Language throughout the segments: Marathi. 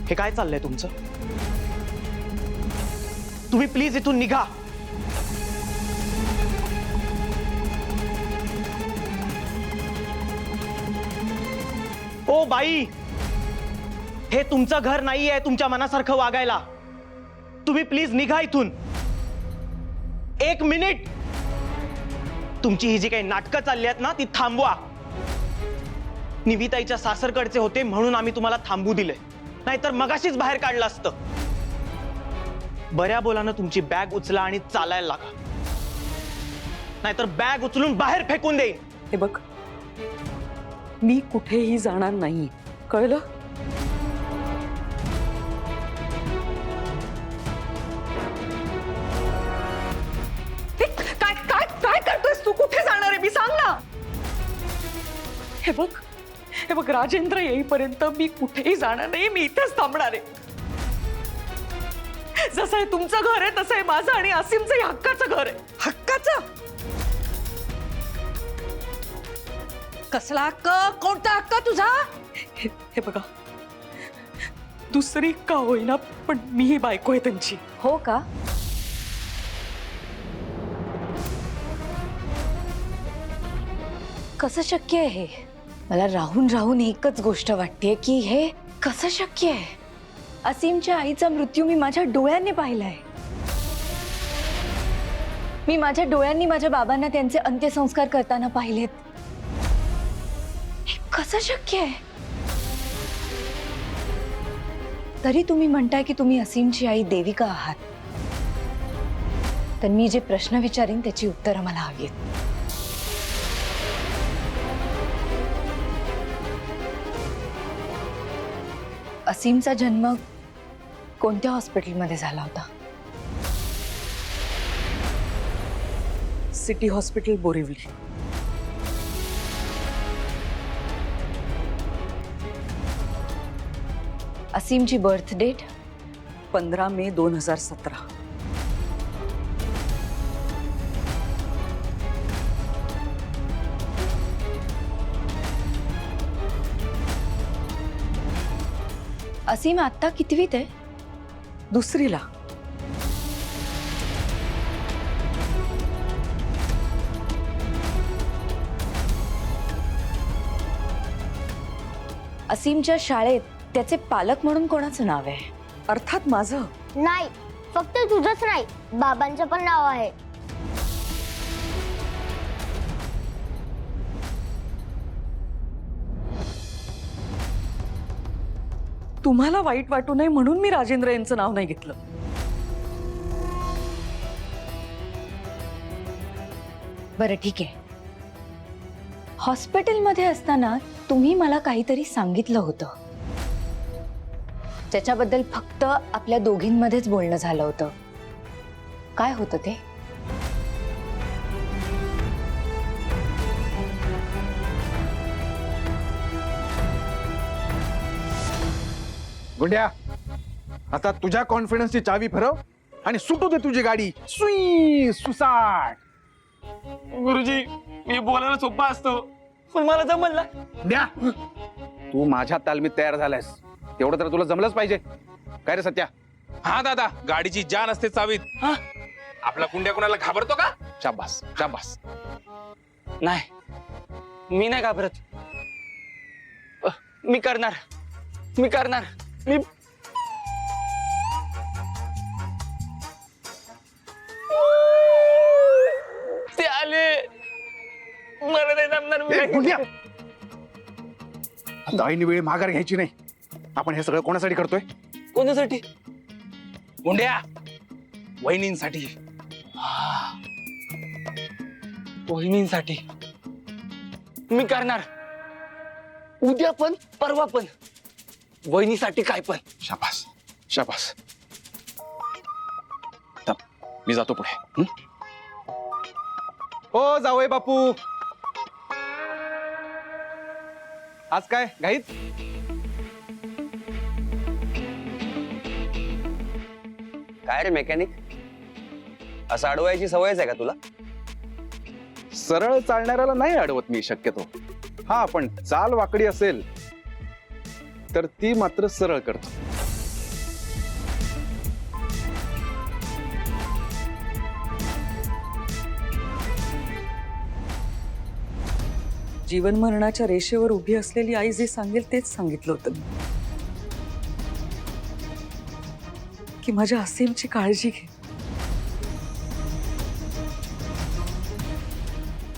हे काय चाललंय तुमचं? तुम्ही प्लीज इथून निघा. ओ बाई, हे तुमचं घर नाहीये तुमच्या मनासारखं वागायला. तुम्ही प्लीज निघा इथून. 1 मिनिट. तुमची ही जी काही नाटकं चालली आहेत ना ती थांबवा. निविताईच्या सासरकडचे होते म्हणून आम्ही तुम्हाला थांबू दिले, नाहीतर मगाशीच बाहेर काढलं असतं. बऱ्या बोलानं तुमची बॅग उचला आणि चालायला लागा, नाहीतर बॅग उचलून बाहेर फेकून देईन. हे बघ, मी कुठेही जाणार नाही, कळलं? काय काय काय करतोयस तू? कुठे जाणार आहे मी? सांग ना. हे बघ राजेंद्र येईपर्यंत मी कुठेही जाणार नाही. मी इथेच थांबणार आहे. जसं आहे तुमचं घर आहे तसं आहे माझं आणि असीमचं हक्काचं घर आहे. हक्काचं? कसला हक्क? कोणता हक्क तुझा? हे बघा, दुसरी का होईना पण मी ही बायको आहे त्यांची. हो का? कसं शक्य आहे हे? मला राहून राहून एकच गोष्ट वाटतेय की हे कसं शक्य आहे. असीमच्या आईचा मृत्यू मी माझ्या डोळ्यांनी पाहिलाय. मी माझ्या डोळ्यांनी माझ्या बाबांना त्यांचे अंत्यसंस्कार करताना पाहिलेत. हे कसं शक्य आहे? तरी तुम्ही म्हणताय की तुम्ही असीमची आई देविका आहात. तर मी जे प्रश्न विचारीन त्याची उत्तरं मला हवी आहेत. असीमचा जन्म कोणत्या हॉस्पिटलमध्ये झाला होता? City hospital, Borivali. असीमची बर्थ डेट? 15 मे 2017. असीम आता कितवीत आहे? दुसरीला. असीमच्या शाळेत त्याचे पालक म्हणून कोणाचं नाव आहे? अर्थात माझं. नाही, फक्त तुझंच नाही, बाबांचं पण नाव आहे. तुम्हाला वाईट वाटू नये म्हणून मी राजेंद्र यांचं नाव नाही घेतलं. बरं ठीक आहे. हॉस्पिटलमध्ये असताना तुम्ही मला काहीतरी सांगितलं होतं, त्याच्याबद्दल फक्त आपल्या दोघींमध्येच बोलणं झालं होतं. काय होतं ते? गुंड्या, आता तुझ्या कॉन्फिडन्सची चावी फिरव आणि सुटू दे तुझी गाडी. सुई सुसाट. गुरुजी, मी बोलायला सोपा असतो पण मला जमलं. गुंड्या, तू माझ्या तालमीत तयार झालायस, तेवढं तर तुला जमलंच पाहिजे. काय रे सत्या? हा दादा, गाडीची जान असते चावीत. आपला कुंड्या कोणाला घाबरतो का? शाबास शाबास. नाही, मी नाही घाबरत. मी करणार. मी ते आले. मला नाही जमणार. ए, गुंड्या, आता ऐन वेळी माघार घ्यायची नाही. आपण हे सगळं कोणासाठी करतोय? कोणासाठी? कुंड्या वहिनींसाठी. वहिनींसाठी मी करणार. उद्या पण, परवा पण, वहिनीसाठी काय पण. शाबास शाबास. थांब, मी जातो पुढे. हो जावई बापू, आज काय घाईत? काय रे मेकॅनिक, असं अडवायची सवयच आहे का तुला? सरळ चालणाऱ्याला नाही अडवत मी शक्यतो. हा, पण चाल वाकडी असेल तर ती मात्र सरळ करतो. जीवन मरणाच्या रेषेवर उभी असलेली आई जे सांगेल तेच सांगितलं होतं मी, की माझ्या असीमची काळजी घे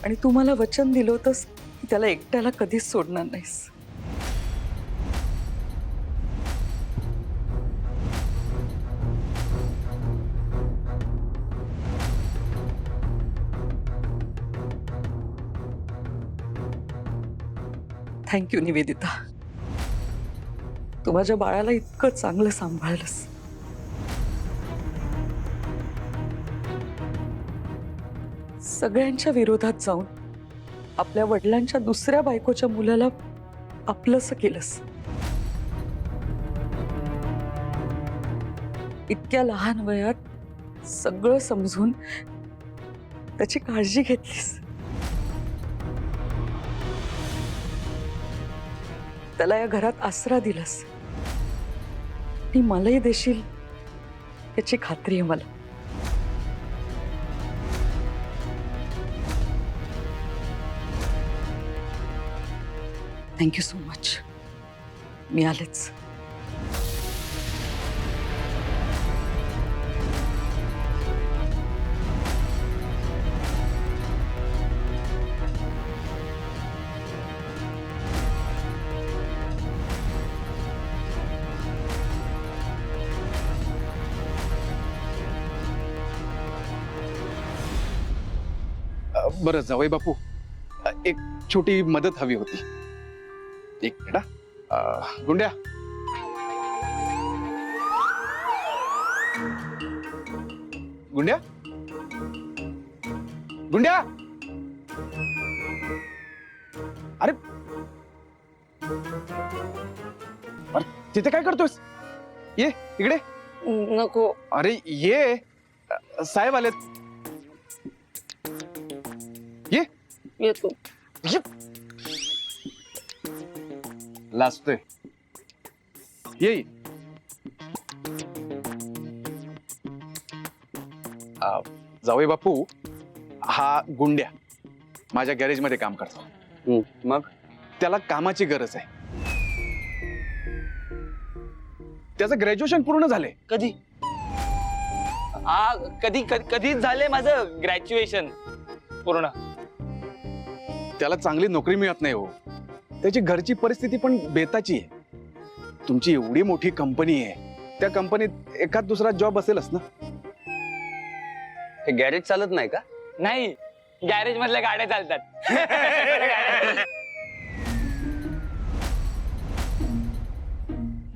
आणि तू मला वचन दिलं होतंस की त्याला एकट्याला कधीच सोडणार नाहीस. थँक्यू निवेदिता, तू माझ्या बाळाला इतकं चांगलं सांभाळलंस. सगळ्यांच्या विरोधात जाऊन आपल्या वडिलांच्या दुसऱ्या बायकोच्या मुलाला आपलंसं केलंस. इतक्या लहान वयात सगळं समजून त्याची काळजी घेतलीस. त्याला या घरात आसरा दिलास आणि मलाही देशील याची खात्री आहे मला. Thank you so much. मी आलेच. बरं जावई बापू, एक छोटी मदत हवी होती. एक मिनिट हा. गुंड्या, गुंड्या, गुंड्या, अरे अरे तिथे काय करतोयस? ये इकडे. नको. अरे ये, साहेब आलेत. ये येतो. ये. लाजतोय. ये. जावई बापू, हा गुंड्या माझ्या गॅरेजमध्ये काम करतो. मग त्याला कामाची गरज आहे. त्याचं ग्रॅज्युएशन पूर्ण झालंय. कधी कधी कधीच झालंय माझं ग्रॅज्युएशन पूर्ण. त्याला चांगली नोकरी मिळत नाही हो. त्याची घरची परिस्थिती पण बेताची आहे. तुमची एवढी मोठी कंपनी आहे, त्या कंपनीत एखाद दुसरा जॉब असेलच ना. हे गॅरेज चालत नाही का? नाही, गॅरेज मधल्या गाड्या चालतात.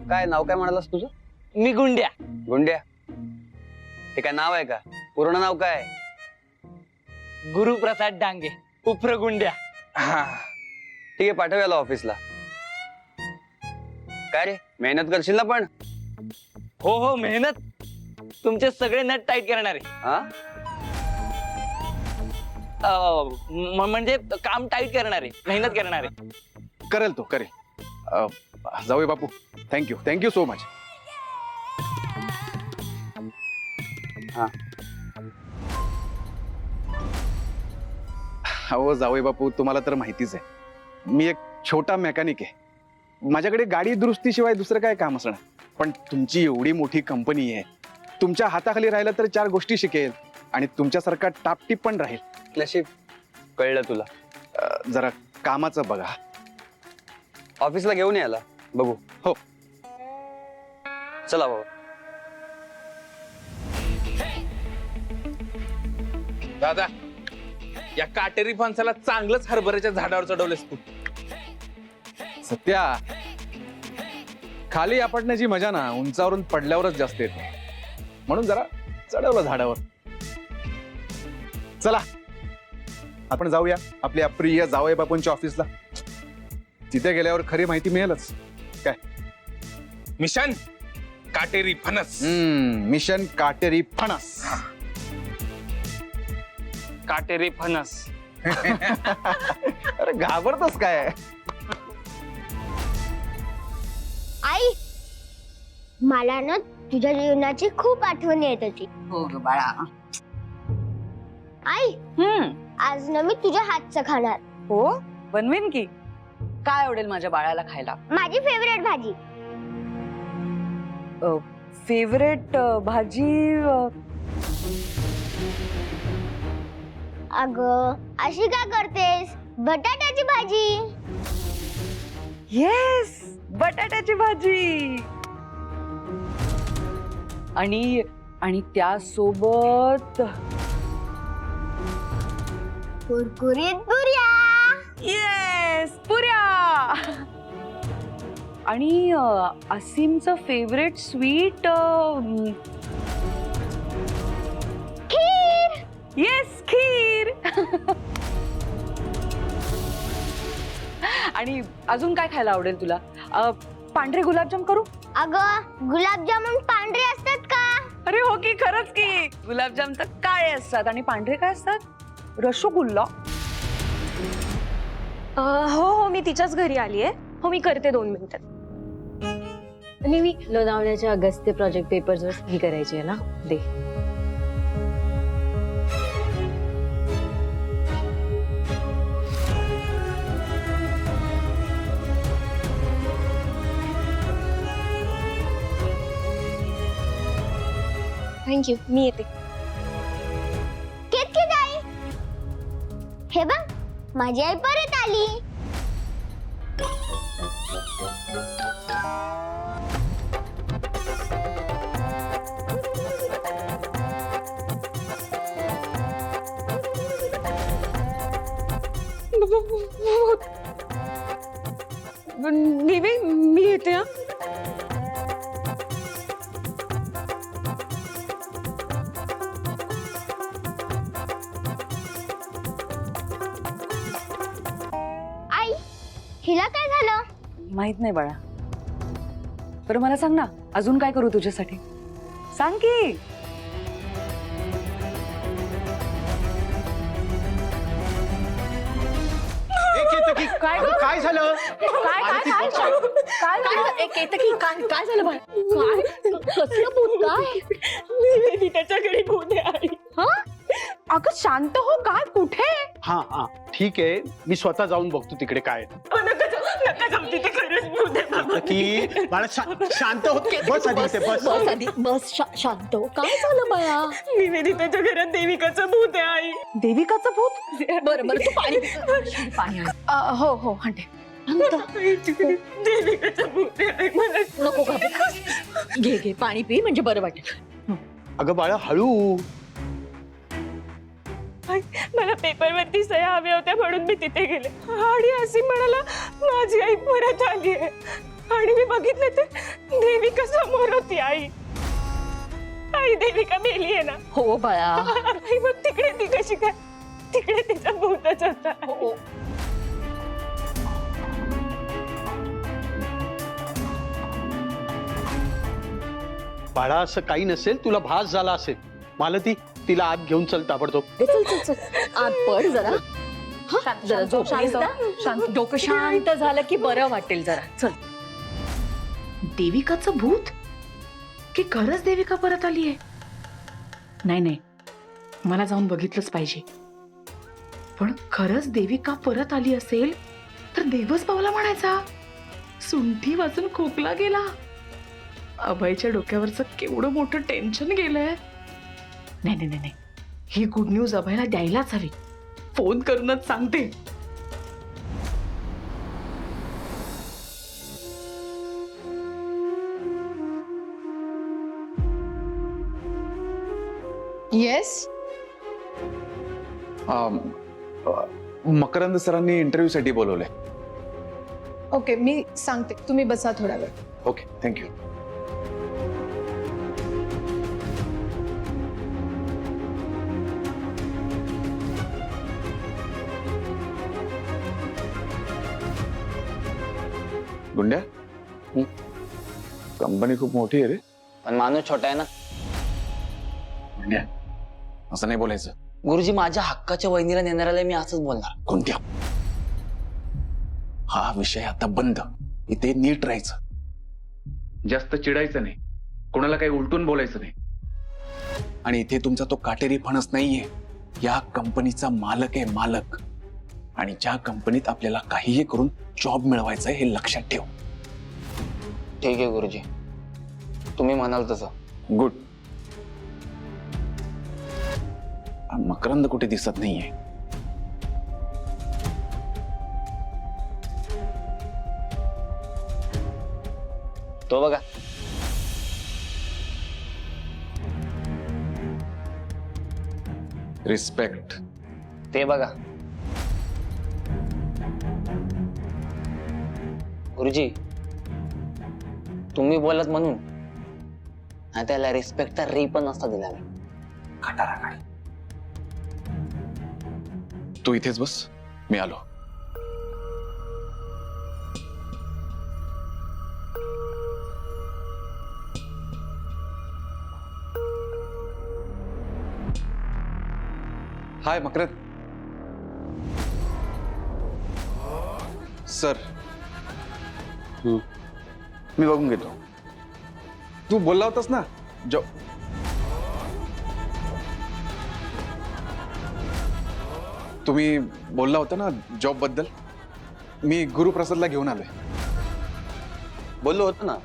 काय नाव काय म्हणालास तुझं? मी गुंड्या. गुंड्या? हे काय नाव आहे का? पूर्ण नाव काय? गुरुप्रसाद डांगे, उफ्र गुंड्या. ठीक आहे, पाठव याला ऑफिसला. काय रे, मेहनत करशील ना पण? हो हो, मेहनत. तुमचे सगळे नट टाईट करणारे. हा, म्हणजे काम टाईट करणारे, मेहनत करणारे. करेल तो, करेल. जावई बापू, थँक्यू, थँक्यू सो मच. हा. हो जावई बापू, तुम्हाला तर माहितीच आहे, मी एक छोटा मेकॅनिक आहे. माझ्याकडे गाडी दुरुस्तीशिवाय दुसरं काय काम असणार. पण तुमची एवढी मोठी कंपनी आहे, तुमच्या हाताखाली राहिलं तर चार गोष्टी शिकेल आणि तुमच्यासारखा टापटीप पण राहील. नशीब. कळलं तुला. जरा कामाचं बघा. ऑफिसला घेऊन यायला बघू. हो. चला बाबा. दादा, या काटेरी फणसाला चांगलंच हरभऱ्याच्या झाडावर चढवलेस तू. सत्या, खाली आपटण्याची मजा ना उंचावरून पडल्यावरच जास्त येते, म्हणून जरा चढवलं झाडावर. चला आपण जाऊया आपल्या प्रिय जावई बापूंच्या ऑफिसला. तिथे गेल्यावर खरी माहिती मिळेलच. काय मिशन काटेरी फणस. मिशन काटेरी फणस. काटेरी फणस. अरे घाबरतोस काय? आई, मला ना तुझ्या जीवनाची खूप आठवण येत होती. हो ग बाळा. आई, आज ना मी तुझ्या हातचं खाणार. हो, बनवीन की. काय आवडेल माझ्या बाळाला खायला? माझी फेवरेट भाजी. फेवरेट भाजी अगं अशी का करतेस? बटाट्याची भाजी. येस, बटाट्याची भाजी. आणि आणि त्यासोबत कुरकुरीत पुऱ्या. येस, पुऱ्या. आणि असीमचं फेवरेट स्वीट खीर. येस, खीर. आणि अजून काय खायला आवडेल तुला? पांढरे गुलाबजाम करू? अगं गुलाबजामुन पांढरे असतात का? अरे हो की, खरंच की. गुलाबजाम तर काळे असतात आणि पांढरे काय असतात? रसगुल्ला. हो हो, मी तिच्याच घरी आली आहे. हो, मी करते 2 मिनिटात. आणि मी लोणावळ्याच्या अगस्त्य प्रोजेक्ट पेपर्सवर सही करायची आहे ना, दे. थँक्यू, मी येते. केतकी आई. हे बघ माझी आई परत आली. दिवे, मी येते. हा. आई हिला काय झालं? माहित नाही बाळा. बरं मला सांग ना, अजून काय करू तुझ्यासाठी? सांग की. काय काय झालं? काय काय काय काय झालं? केतकी, काय झालं बाळ? काय कसलं भूत? काय? मी त्याच्याकडे कोण आहे? अगं शांत हो. काय? कुठे? हा हा ठीक आहे, मी स्वतः जाऊन बघतो तिकडे काय आहे. नका जाऊ, तिथे खरंच भूत आहे बाबा. की बाळा शांत होत, बस आधी इथे, बस. बस आधी, बस. शांत हो. काय झालं बाया? निवेदिताच्या घरात देविकाचं भूत आहे आई. देविकाचं भूत? बरं बरं, तू पाणी पाणी आण. हो हो, हांडे. देविकाचं भूत आहे. मला नको घाबरू. घे घे, पाणी पी, म्हणजे बरं वाटेल. अगं बाळा हळू. मला पेपरवरती सह्या हव्या होत्या म्हणून मी तिथे गेले आणि असीम म्हणाला माझी आई परत आली आहे. आणि मी बघितलं तर देविका समोर होती. आई आई देविका मेली आहे ना. हो बाळा. आई मग तिकडे ती कशी काय? तिकडे तिचा भूतच होता. बाळा असं काही नसेल, तुला भास झाला असेल. मालती, तिला आत घेऊन चल ताबडतोब. चल चल चल, आत पड जरा. जरा झोप. शांत, डोकं शांत झालं की बरं वाटेल जरा. चल. देविकाचं भूत? की खरंच देविका परत आली आहे? नाही नाही, मला जाऊन बघितलंच पाहिजे. पण खरंच देविका परत आली असेल तर देवच पावला म्हणायचा. सुंठी वाजून खोकला गेला. अभयच्या डोक्यावरचं केवढं मोठं टेन्शन गेलंय. नाही नाही नाही, ही गुड न्यूज अभयला द्यायलाच हवी. फोन करूनच सांगते. येस. मकरंद सरांनी इंटरव्ह्यू साठी बोलवलंय. ओके, मी सांगते. तुम्ही बसा थोडा वेळ. Okay, thank you. गुंड्या, कंपनी खूप मोठी आहे रे. पण माणूस छोटा आहे ना. गुंड्या, असं नाही बोलायचं. गुरुजी, माझ्या हक्काच्या वहिनीला नेणाऱ्याला मी असंच बोलणार. कोणत्या? हा विषय आता बंद. इथे नीट राहायचं, जास्त चिडायचं नाही, कोणाला काही उलटून बोलायचं नाही. आणि इथे तुमचा तो काटेरी फणस नाहीये, या कंपनीचा मालक आहे, मालक. आणि ज्या कंपनीत आपल्याला काहीही करून जॉब मिळवायचा आहे हे लक्षात ठेव. ठीक आहे गुरुजी, तुम्ही म्हणाल तसं. गुड. मकरंद कुठे दिसत नाहीये. तो बघा. रिस्पेक्ट. ते बघा. गुरुजी, तुम्ही बोलत म्हणून आणि त्याला रिस्पेक्टचा री पण नसता दिला मी. खटारा काय. तू इथेच बस, मी आलो. हाय मकरंद. सर, मी बघून घेतो. तू बोलला होतास ना तुम्ही बोलला होता ना जॉब बद्दल. मी गुरुप्रसादला घेऊन आलोय. बोललो होतो ना,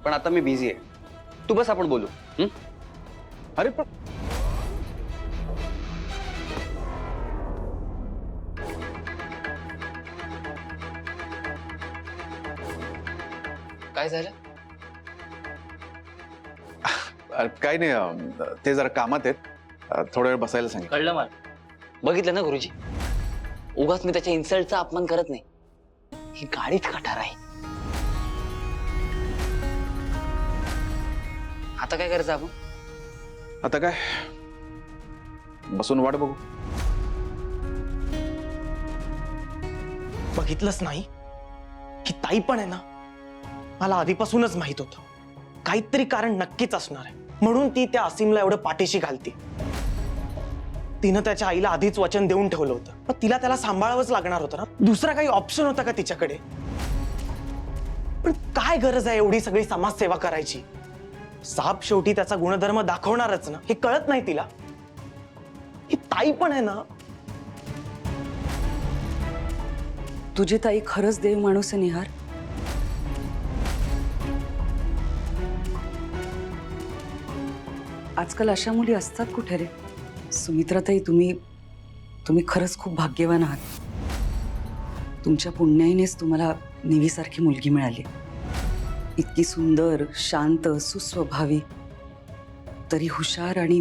पण आता मी बिझी आहे. तू बस, आपण बोलू. अरे पण काय झालं? काय नाही, ते जरा कामात आहेत. थोडा वेळ बसायला सांगितलं. कळलं मला. बघितलं ना गुरुजी, उगाच मी त्याच्या इन्सल्टचा अपमान करत नाही. ही गाडीच खटार आहे. आता काय करायचं आपण? आता काय, बसून वाट बघू. बघितलंच नाही की ताई पण आहे ना, मला आधीपासूनच माहित होतं काहीतरी कारण नक्कीच असणार आहे, म्हणून ती त्या असीमला एवढं पाठीशी घालते. तिनं त्याच्या आईला आधीच वचन देऊन ठेवलं होतं, पण तिला त्याला सांभाळावंच लागणार होतं ना. दुसरा काही ऑप्शन होता का तिच्याकडे? पण काय गरज आहे एवढी सगळी समाजसेवा करायची? साप शेवटी त्याचा गुणधर्म दाखवणारच ना, हे कळत नाही तिला. ही ताई पण आहे ना. तुझी ताई खरंच देव माणूस आहे निहार. आजकाल अशा मुली असतात कुठे रे? सुमित्राताई, तुम्ही खरंच खूप भाग्यवान आहात. तुमच्या पुण्याईनेच तुम्हाला नेवीसारखी मुलगी मिळाली. इतकी सुंदर, शांत, सुस्वभावी, तरी हुशार आणि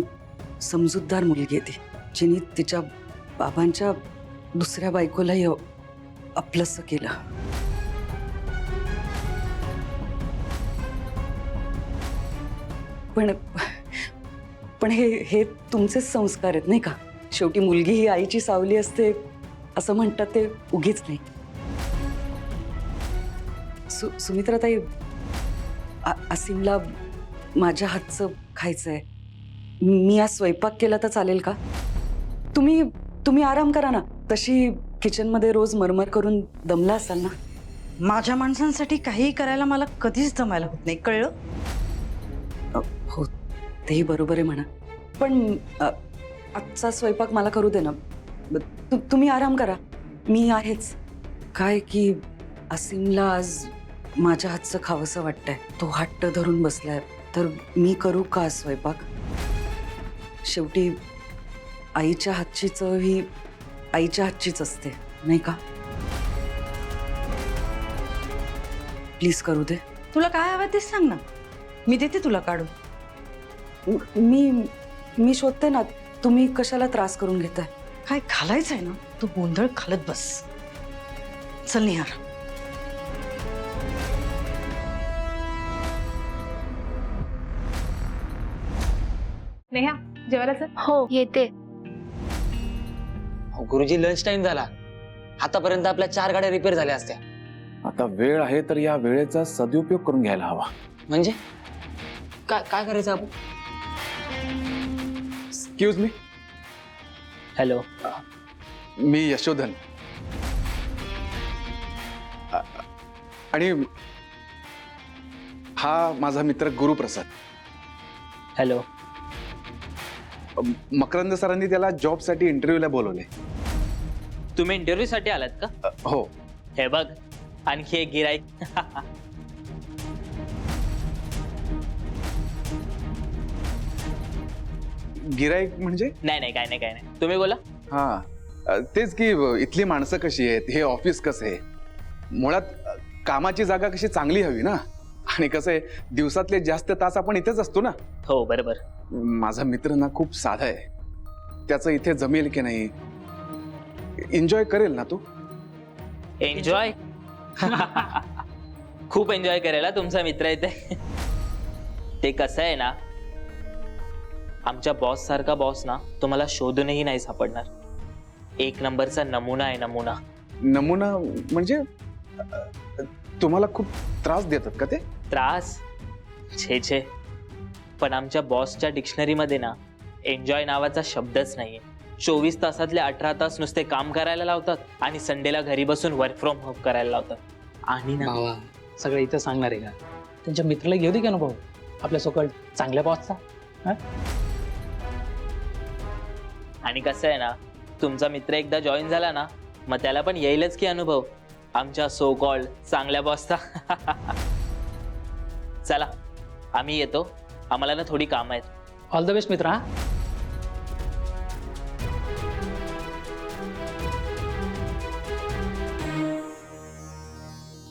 समजूतदार मुलगी आहे ती, जिने तिच्या बाबांच्या दुसऱ्या बायकोलाही आपलंसं केलं. पण हे तुमचेच संस्कार आहेत नाही का? शेवटी मुलगी ही आईची सावली असते असं म्हणतात ते उगीच नाही. सुमित्राताई, असीमला माझ्या हातचं खायचंय. मी आज स्वयंपाक केला तर चालेल का? तुम्ही आराम करा ना. तशी किचनमध्ये रोज मरमर करून दमला असाल ना. माझ्या माणसांसाठी काहीही करायला मला कधीच जमायला होत नाही, कळलं? हो, तेही बरोबर आहे म्हणा. पण आजचा स्वयंपाक मला करू दे ना. तुम्ही आराम करा, मी आहेच. काय की असीमला आज माझ्या हातचं खावंसं वाटतंय. तो हट्ट धरून बसलाय, तर मी करू का स्वयंपाक? शेवटी आईच्या हातची चव ही आईच्या हातचीच असते नाही का? प्लीज करू दे. तुला काय हवं तेच सांग ना, मी देते तुला काढून. मी शोधते ना, तुम्ही कशाला त्रास करून घेताय? काय घालायचंय ना, तू गोंधळ घालत बस. चल निहार. नेहा, जेवायला चल. हो येते. गुरुजी, लंच टाइम झाला. आतापर्यंत आपल्या 4 गाड्या रिपेअर झाल्या असत्या. आता वेळ आहे तर या वेळेचा सदुपयोग करून घ्यायला हवा. म्हणजे काय करायचं आपण? Excuse me. हॅलो, मी यशोधन. आणि हा माझा मित्र गुरुप्रसाद. हॅलो. मकरंद सरांनी त्याला जॉबसाठी इंटरव्ह्यूला बोलवले. तुम्ही इंटरव्ह्यू साठी आलात का? हो. हे बघ, आणखी एक गिराईक. गिराईक म्हणजे? नाही, काय नाही. तुम्ही बोला. हा, तेच की इथली माणसं कशी आहेत, हे ऑफिस कसं आहे, मुळात कामाची जागा कशी चांगली हवी ना. आणि कसं आहे, दिवसातले जास्त तास आपण इथेच असतो ना. हो बरोबर. माझा मित्र ना खूप साधा आहे, त्याचं इथे जमेल की नाही, एन्जॉय करेल ना तू? एन्जॉय? खूप एन्जॉय करायला तुमचा मित्र इथे. ते कसं आहे ना, आमच्या बॉस सारखा बॉस ना तुम्हाला शोधूनही नाही सापडणार. एक नंबरचा नमुना आहे, नमुना. नमुना म्हणजे तुम्हाला खूप त्रास देतात का ते? त्रास? छे. पण आमच्या बॉसच्या डिक्शनरीमध्ये ना एन्जॉय नावाचा शब्दच नाहीये. 24 तासातले 18 तास नुसते काम करायला लावतात आणि संडेला घरी बसून वर्क फ्रॉम होम करायला लावतात. आणि ना भावा, सगळं इथं सांगणार आहे का? त्यांच्या मित्राला घेऊ दे की अनुभव आपल्या सोकळ चांगल्या बॉसचा. आणि कसं आहे ना, तुमचा मित्र एकदा जॉईन झाला ना, मग त्याला पण येईलच की अनुभव आमच्या सो कॉल्ड चांगल्या बॉसचा. चला, आम्ही येतो, आम्हाला ना थोडी कामं आहेत. ऑल द बेस्ट मित्रा.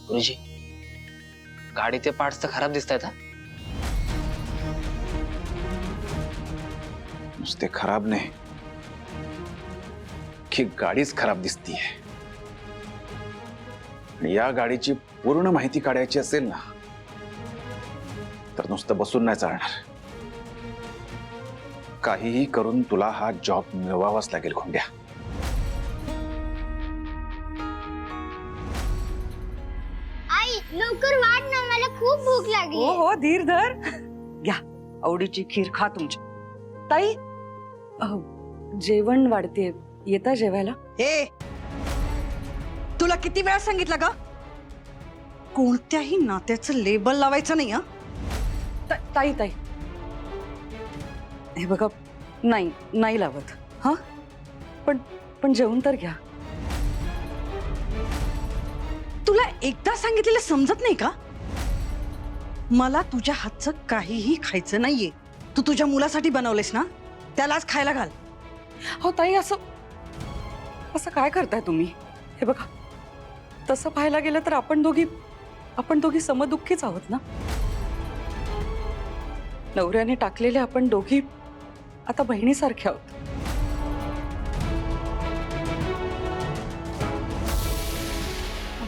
गुरुजी, गाडीचे पार्ट्स तर खराब दिसत आहेत. नुसते खराब नाही की गाडीच खराब दिसतीये. आणि या गाडीची पूर्ण माहिती काढायची असेल ना, तर नुसतं बसून नाही चालणार. काहीही करून तुला हा जॉब मिळवावाच लागेल खोंड्या. आई लवकर वाढ ना, मला खूप भूक लागली. हो धीर धर. घ्या आवडीची खीर खा तुमची. ताई, जेवण वाढते, येता जेवायला? हे तुला किती वेळा सांगितलं का, कोणत्याही नात्याचं लेबल लावायचं नाही? ताई हे बघा, नाही लावत. हा, पण जेवण तर घ्या. तुला एकदा सांगितलेलं समजत नाही का? मला तुझ्या हातचं काहीही खायचं नाहीये. तू तुझ्या मुलासाठी बनवलेस ना, त्यालाच खायला घाल. हो ताई, असं काय करताय तुम्ही? हे बघा, तसं पाहायला गेलं तर आपण दोघी समदुःखीच आहोत ना. नवऱ्याने टाकलेले आपण दोघी आता बहिणीसारखे आहोत.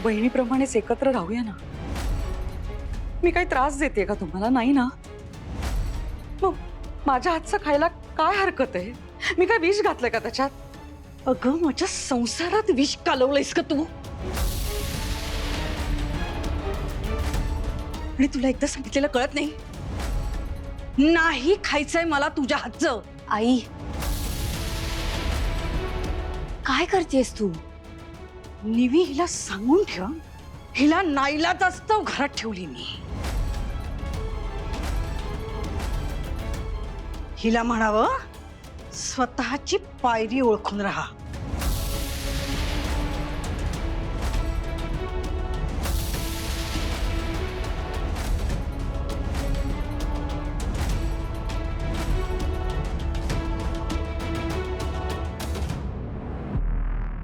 बहिणीप्रमाणेच एकत्र राहूया ना. मी काही त्रास देते का तुम्हाला? नाही ना. मग माझ्या हातचं खायला काय हरकत आहे? मी काय विष घातलंय का त्याच्यात? अगं, माझ्या संसारात विष कालवलंयस का तू? आणि तुला एकदा सांगितलेलं कळत नाही? नाही खायचंय मला तुझ्या हातचं. आई, काय करतेस तू? निवी, हिला सांगून ठेव, हिला नाईलाज असतं घरात ठेवली मी. हिला म्हणावं, स्वतःची पायरी ओळखून राहा.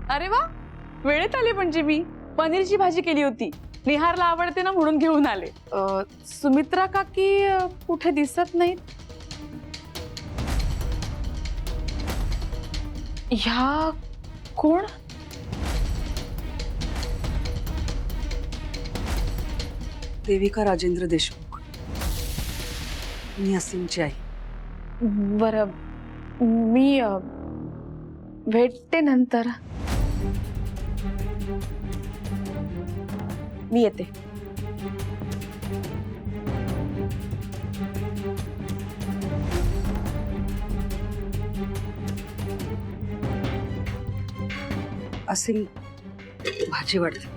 अरे वा, वेळेत आले. म्हणजे मी पनीरची भाजी केली होती, निहारला आवडते ना म्हणून घेऊन आले. सुमित्रा काकी कुठे दिसत नाहीत. ह्या कोण? देविका राजेंद्र देशमुख. मी असीमची आई. बरं, मी भेटते नंतर. मी येते. असीम, भाजी वाढते.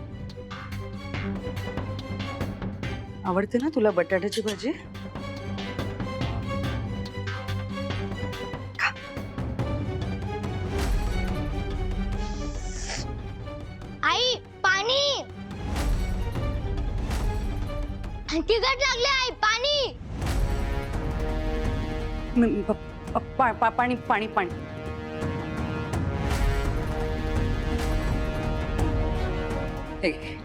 आवडते ना तुला बटाट्याची भाजी? तिखट लागले आई, पाणी. पाणी पाणी पाणी. हे घे.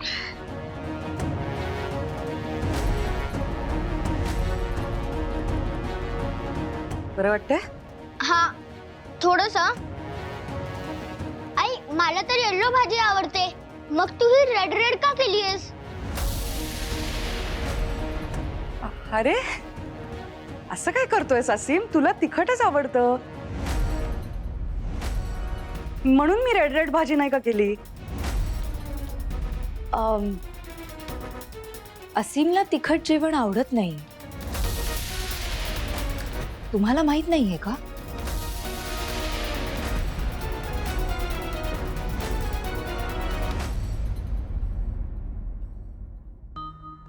बरं वाटतंय? हा, थोडस. आई, मला तर येल्लो भाजी आवडते. मग तू ही रेड रेड का केलीयस? अरे असं काय करतोय असीम? तुला तिखटच आवडतं म्हणून मी रेड रेड भाजी नाही का केली? असीमला तिखट जेवण आवडत नाही. तुम्हाला माहित नाहीये का?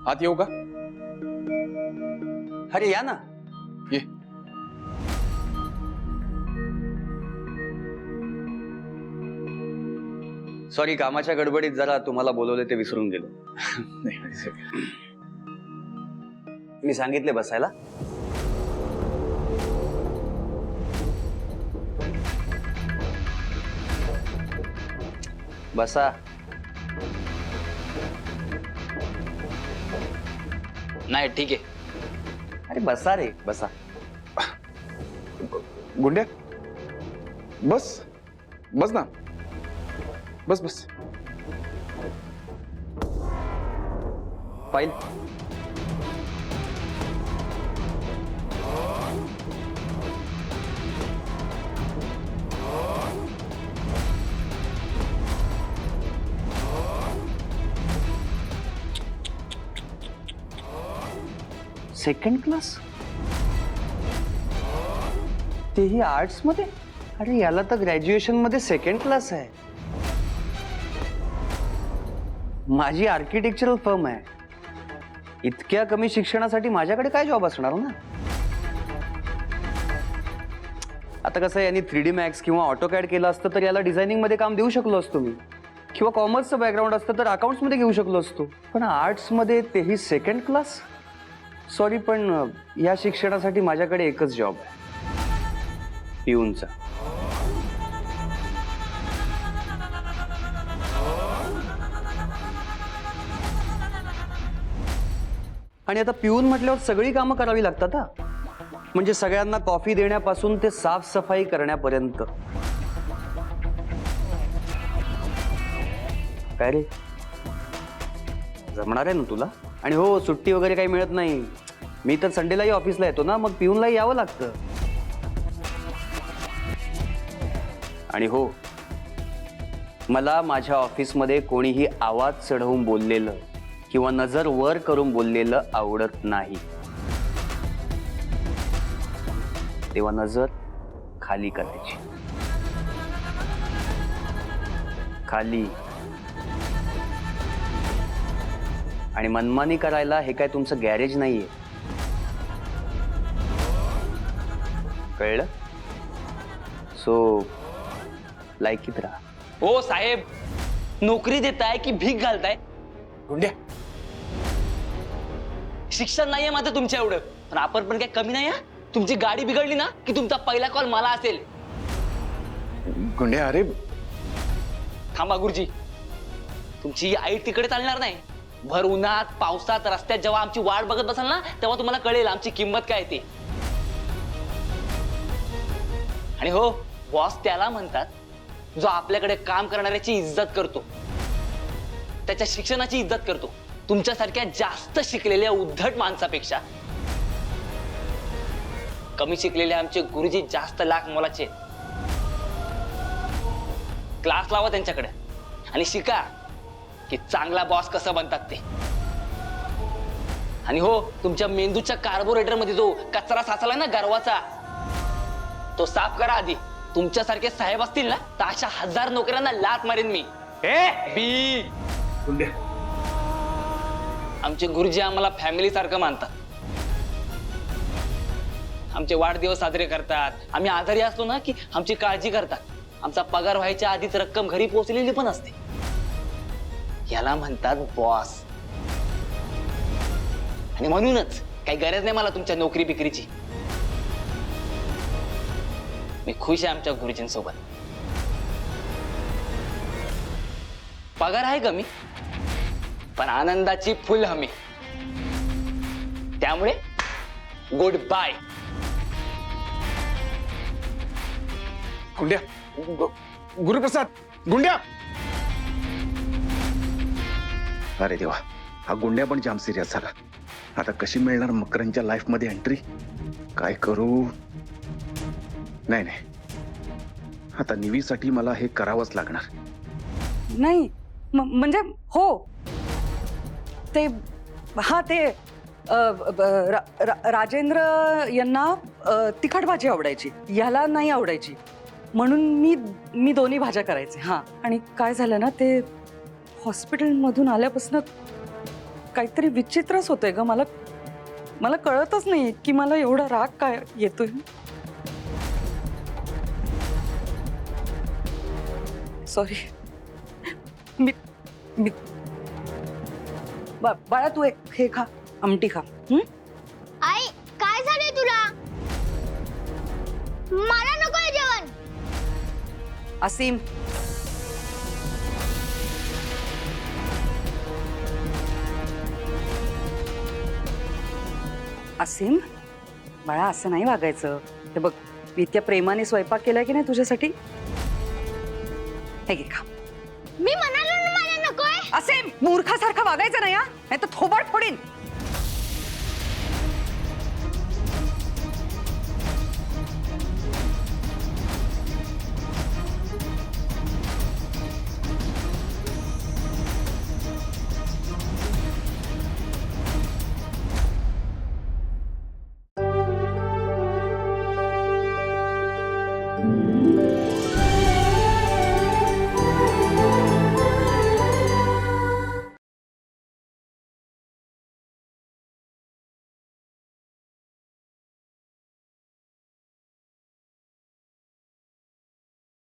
आत येऊ का? अरे या ना. ये. सॉरी, कामाच्या गडबडीत जरा तुम्हाला बोलवले ते विसरून गेलो. मी सांगितले बसायला. बसा. नाही ठीक आहे. अरे बसा रे, बसा. गुंड्या बस बस ना, बस बस. फाईल. सेकंड क्लास, तेही आर्ट्स मध्ये. अरे याला तर ग्रॅज्युएशन मध्ये सेकंड क्लास आहे. माझी आर्किटेक्चरल फर्म आहे. इतक्या कमी शिक्षणासाठी माझ्याकडे काय जॉब असणार ना. आता कसं यांनी 3D मॅक्स किंवा ऑटोकॅड केलं असतं तर याला डिझायनिंग मध्ये काम देऊ शकलो असतो मी, किंवा कॉमर्सचं बॅकग्राऊंड असतं तर अकाउंट्स मध्ये घेऊ शकलो असतो. पण आर्ट्स मध्ये तेही सेकंड क्लास. सॉरी, पण या शिक्षणासाठी माझ्याकडे एकच जॉब आहे, पिऊनचा. आणि आता पिऊन म्हटल्यावर सगळी कामं करावी लागतात हा. म्हणजे सगळ्यांना कॉफी देण्यापासून ते साफसफाई करण्यापर्यंत. काय रे, जमणार आहे ना तुला? आणि हो, सुट्टी वगैरे काही मिळत नाही. मी तर संडेलाही ऑफिसला येतो ना, मग पिऊनलाही यावं लागतं. आणि हो, मला माझ्या ऑफिसमध्ये कोणीही आवाज चढवून बोललेलं किंवा नजर वर करून बोललेलं आवडत नाही. तेव्हा नजर खाली करायची. खाली. आणि मनमानी करायला हे काय तुमचं गॅरेज नाहीये, कळलं? सो लायकीत राहा. हो साहेब, नोकरी देताय की भीक घालताय? गुंड्या, शिक्षण नाहीये माझं तुमच्या एवढं, पण आपण पण काय कमी नाही. तुमची गाडी बिघडली ना की तुमचा पहिला कॉल मला असेल. गुंड्या, अरे थांबा गुरुजी, तुमची आई तिकडे चालणार नाही. भर उन्हात पावसात रस्त्यात जेव्हा आमची वाट बघत बसाल ना, तेव्हा तुम्हाला कळेल आमची किंमत काय ते. आणि हो, बॉस त्याला म्हणतात जो आपल्याकडे काम करणाऱ्याची इज्जत करतो, त्याच्या शिक्षणाची इज्जत करतो. तुमच्यासारख्या जास्त शिकलेल्या उद्धट माणसापेक्षा कमी शिकलेले आमचे गुरुजी जास्त लाख मोलाचे. क्लास लावा त्यांच्याकडे आणि शिका की चांगला बॉस कसं बनतात ते. आणि हो, तुमच्या मेंदूच्या कार्बोरेटर मध्ये जो कचरा साचला ना गर्वाचा, तो साफ करा आधी. तुमच्यासारखे साहेब असतील ना तर अशा 1000 नोकऱ्यांना लात मारेन मी. आमचे गुरुजी आम्हाला फॅमिली सारखं मानतात. आमचे वाढदिवस साजरे करतात. आम्ही आजारी असलो ना की आमची काळजी करतात. आमचा पगार व्हायच्या आधीच रक्कम घरी पोहोचलेली पण असते. याला म्हणतात बॉस. आणि म्हणूनच काही गरज नाही मला तुमच्या नोकरी बिक्रीची. मी खुश आहे आमच्या गुरुजींसोबत. पगार आहे कमी पण आनंदाची फुल हमी. त्यामुळे गुड बाय. गुंड्या गुरुप्रसाद गुंड्या. अरे देवा, हा गुंड्या पण जाम सिरियस झाला. आता कशी मिळणार मकरंच्या लाईफ मध्ये एंट्री? काय करू? नाही नाही, आता निवीसाठी मला हे करावंच लागणार. नाही म्हणजे हो ते हा ते राजेंद्र यांना तिखट भाजी आवडायची, ह्याला नाही आवडायची, म्हणून मी दोन्ही भाज्या करायचे. हां, आणि काय झालं ना, ते हॉस्पिटलमधून आल्यापासून काहीतरी विचित्रच होतंय ग. मला कळतच नाही की मला एवढा राग काय येतोय. सॉरी. मी बाळा तू हे खा, आमटी खा. आई काय झालंय तुला? मला नकोय जेवण. असीम, असीम बाळा, असं नाही वागायचं. ते बघ, मी इतक्या प्रेमाने स्वयंपाक केलाय की नाही तुझ्यासाठी. हे घे खा. मी म्हणालो ना मला नकोय. असीम, मूर्खासारखं वागायचं नाही हा, नाही तर थोबाड फोडीन.